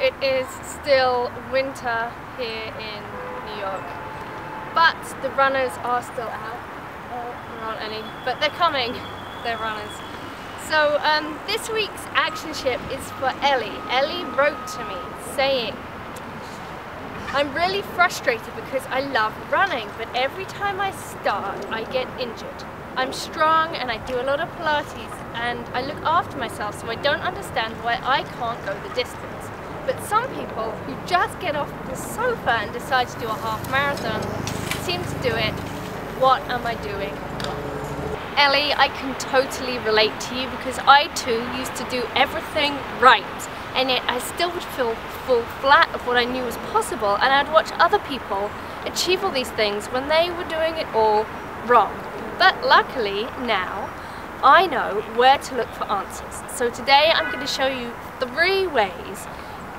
it is still winter here in New York, but the runners are still out. There aren't any, but they're coming. They're runners. So this week's action ship is for Ellie. Ellie wrote to me saying, I'm really frustrated because I love running, but every time I start I get injured. I'm strong and I do a lot of Pilates and I look after myself, so I don't understand why I can't go the distance. But some people who just get off the sofa and decide to do a half marathon seem to do it. What am I doing? Ellie, I can totally relate to you because I too used to do everything right, and yet I still would fall flat of what I knew was possible, and I'd watch other people achieve all these things when they were doing it all wrong. But luckily now I know where to look for answers. So today I'm going to show you 3 ways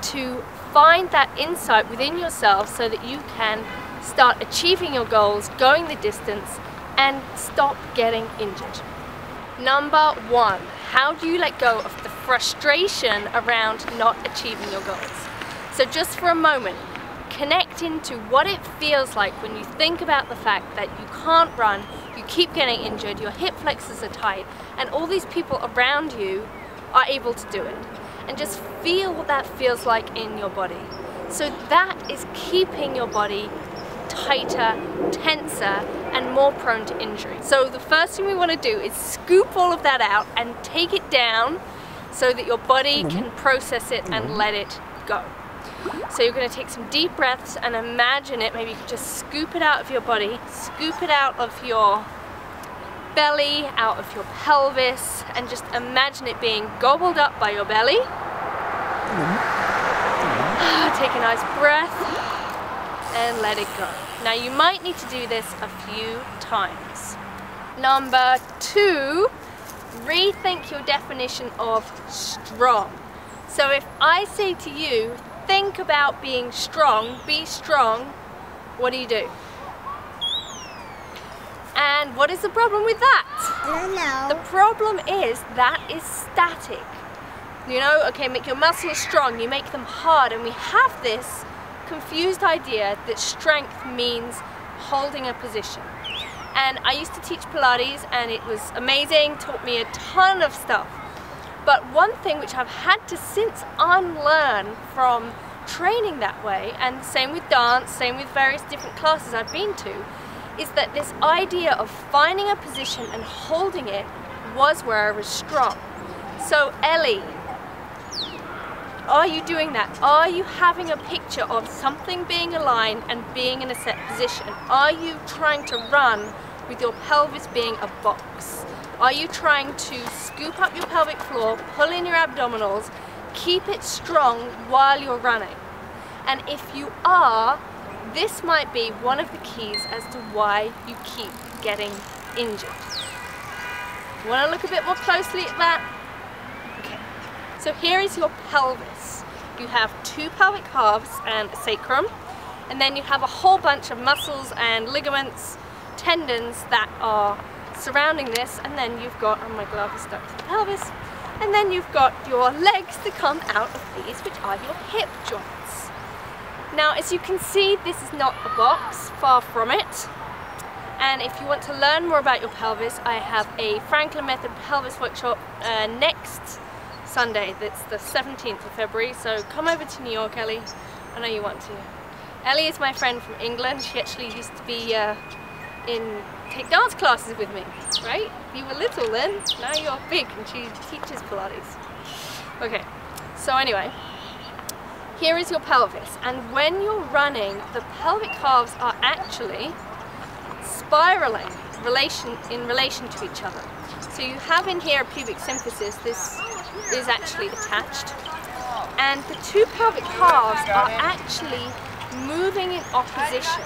to find that insight within yourself so that you can start achieving your goals, going the distance, and stop getting injured. Number 1, how do you let go of the frustration around not achieving your goals? So just for a moment, connect into what it feels like when you think about the fact that you can't run, you keep getting injured, your hip flexors are tight, and all these people around you are able to do it. And just feel what that feels like in your body. So that is keeping your body tighter, tenser, and more prone to injury. So the first thing we want to do is scoop all of that out and take it down so that your body can process it and let it go. So you're going to take some deep breaths and imagine it. Maybe you can just scoop it out of your body, scoop it out of your belly, out of your pelvis, and just imagine it being gobbled up by your belly. Take a nice breath and let it go. Now you might need to do this a few times. Number 2, rethink your definition of strong. So if I say to you, think about being strong, be strong, what do? And what is the problem with that? I don't know. The problem is that is static. You know, okay, make your muscles strong, you make them hard, and we have this confused idea that strength means holding a position. And I used to teach Pilates and it was amazing, taught me a ton of stuff. But one thing which I've had to since unlearn from training that way, and same with dance, same with various different classes I've been to, is that this idea of finding a position and holding it was where I was strong. So Ellie, are you doing that? Are you having a picture of something being aligned and being in a set position? Are you trying to run with your pelvis being a box? Are you trying to scoop up your pelvic floor, pull in your abdominals, keep it strong while you're running? And if you are, this might be one of the keys as to why you keep getting injured. Want to look a bit more closely at that? Okay. So here is your pelvis. You have 2 pelvic halves and a sacrum, and then you have a whole bunch of muscles and ligaments, tendons that are surrounding this, and then you've got, oh my glove is stuck to the pelvis, and then you've got your legs that come out of these, which are your hip joints. Now, as you can see, this is not a box, far from it. And if you want to learn more about your pelvis, I have a Franklin Method pelvis workshop next Sunday. That's the 17th of February, so come over to New York, Ellie. I know you want to. Ellie is my friend from England. She actually used to be take dance classes with me, right? You were little then, now you're big and she teaches Pilates. Okay, so anyway, here is your pelvis, and when you're running, the pelvic halves are actually spiraling in relation to each other. So you have in here a pubic symphysis. This is actually attached, and the 2 pelvic halves are actually moving in opposition.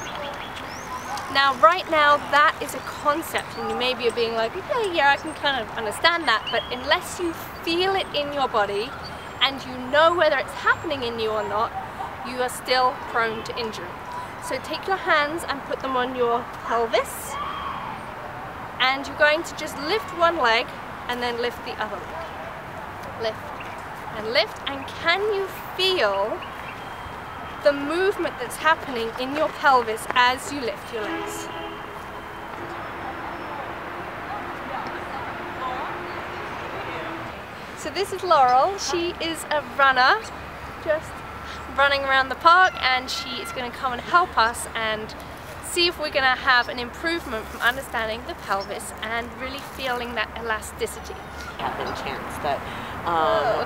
Now right now that is a concept, and you maybe are being like, okay, yeah, I can kind of understand that, but unless you feel it in your body and you know whether it's happening in you or not, you are still prone to injury. So take your hands and put them on your pelvis, and you're going to just lift one leg and then lift the other leg. Lift and lift. And can you feel the movement that's happening in your pelvis as you lift your legs? So this is Laurel. She is a runner, just running around the park, and she is going to come and help us and see if we're going to have an improvement from understanding the pelvis and really feeling that elasticity. Happen chance that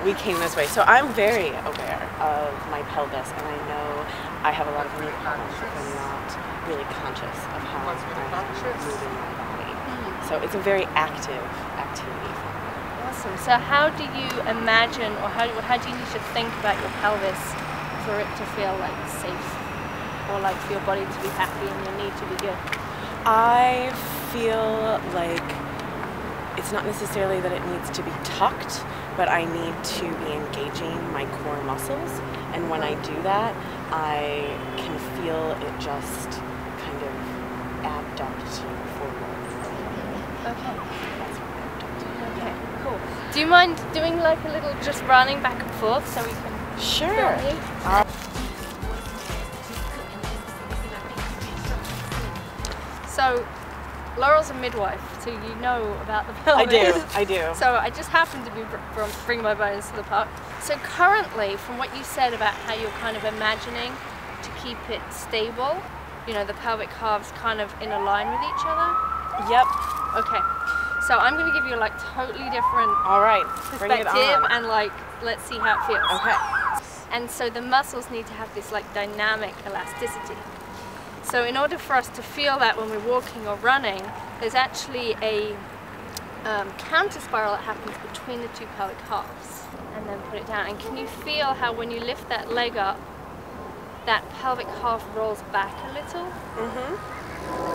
we came this way. So I'm very aware of my pelvis, and I know I have a lot of knee problems if I'm not really conscious of how I'm moving my body. So it's a very active activity for me. Awesome. So how do you imagine, or how do you need to think about your pelvis for it to feel like safe, or like for your body to be happy and your knee to be good? I feel like it's not necessarily that it needs to be tucked, but I need to be engaging my core muscles, and when I do that, I can feel it just kind of abduct forward. Okay. Okay, cool. Do you mind doing like a little just running back and forth so we can Sure. film you? So, Laurel's a midwife, so you know about the pelvis. I do. So I just happened to be bringing my bones to the park. So currently, from what you said about how you're kind of imagining to keep it stable, you know, the pelvic halves kind of in a line with each other? Yep. Okay. So I'm going to give you like totally different perspective and like, let's see how it feels. Okay. And so the muscles need to have this like dynamic elasticity. So in order for us to feel that when we're walking or running, there's actually a counter spiral that happens between the two pelvic halves. And then put it down. And can you feel how when you lift that leg up, that pelvic half rolls back a little?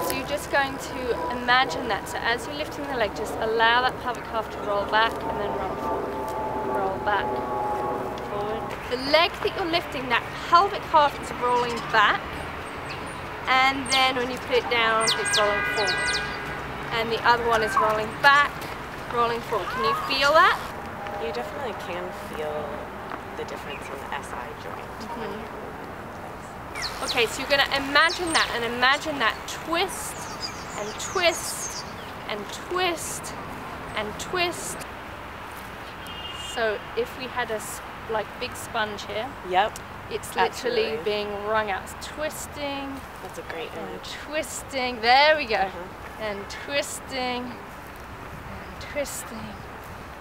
So you're just going to imagine that. So as you're lifting the leg, just allow that pelvic half to roll back and then roll forward. Roll back, forward. The leg that you're lifting, that pelvic half is rolling back. And then when you put it down, it's rolling forward. And the other one is rolling back, rolling forward. Can you feel that? You definitely can feel the difference in the SI joint. Okay, so you're going to imagine that, and imagine that twist and twist and twist and twist. So if we had a like big sponge here, Yep. it's literally being wrung out. It's twisting. That's a great and image. twisting. There we go. And twisting and twisting.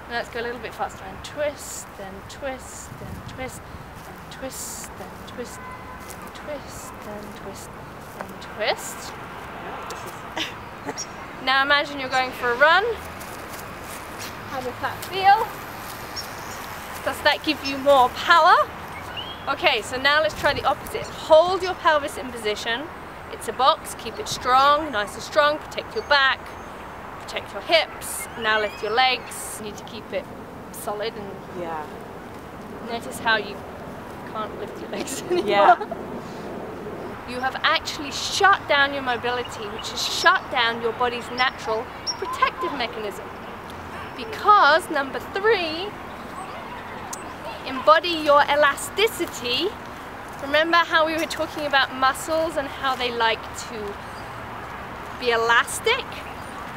Now let's go a little bit faster. And twist and twist and twist and twist and twist. Twist and twist and twist. Now imagine you're going for a run. How does that feel? Does that give you more power? Okay, so now let's try the opposite. Hold your pelvis in position. It's a box, keep it strong, nice and strong. Protect your back, protect your hips. Now lift your legs. You need to keep it solid and notice how you can't lift your legs anymore. Yeah. You have actually shut down your mobility, which has shut down your body's natural protective mechanism. Because number 3, embody your elasticity. Remember how we were talking about muscles and how they like to be elastic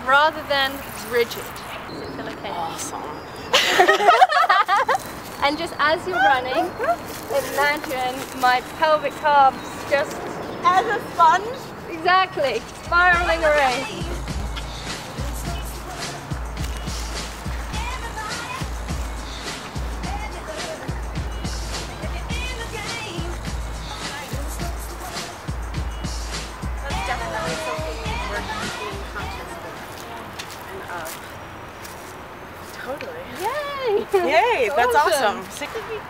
rather than rigid. Does it feel okay? Awesome. And just as you're running, imagine my pelvic halves just As a sponge? exactly spiraling away. That's definitely something we're being conscious of. Totally. Yay! Yay, that's awesome. Sick of you.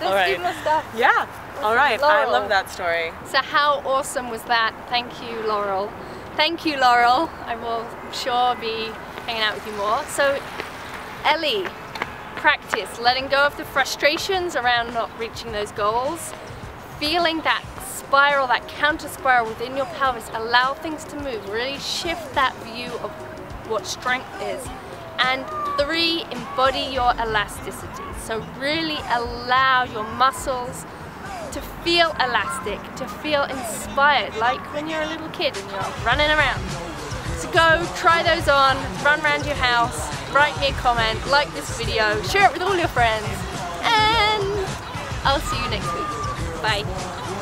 Let's do more stuff. Yeah. All right. I Laurel. love that story. So how awesome was that? Thank you, Laurel. Thank you, Laurel. I will, I'm sure, be hanging out with you more. So, Ellie, practice letting go of the frustrations around not reaching those goals. Feeling that spiral, that counter spiral within your pelvis. Allow things to move. Really shift that view of what strength is. And 3, embody your elasticity. So really allow your muscles to feel elastic, to feel inspired, like when you're a little kid and you're running around. So go, try those on, run around your house, write me a comment, like this video, share it with all your friends, and I'll see you next week. Bye.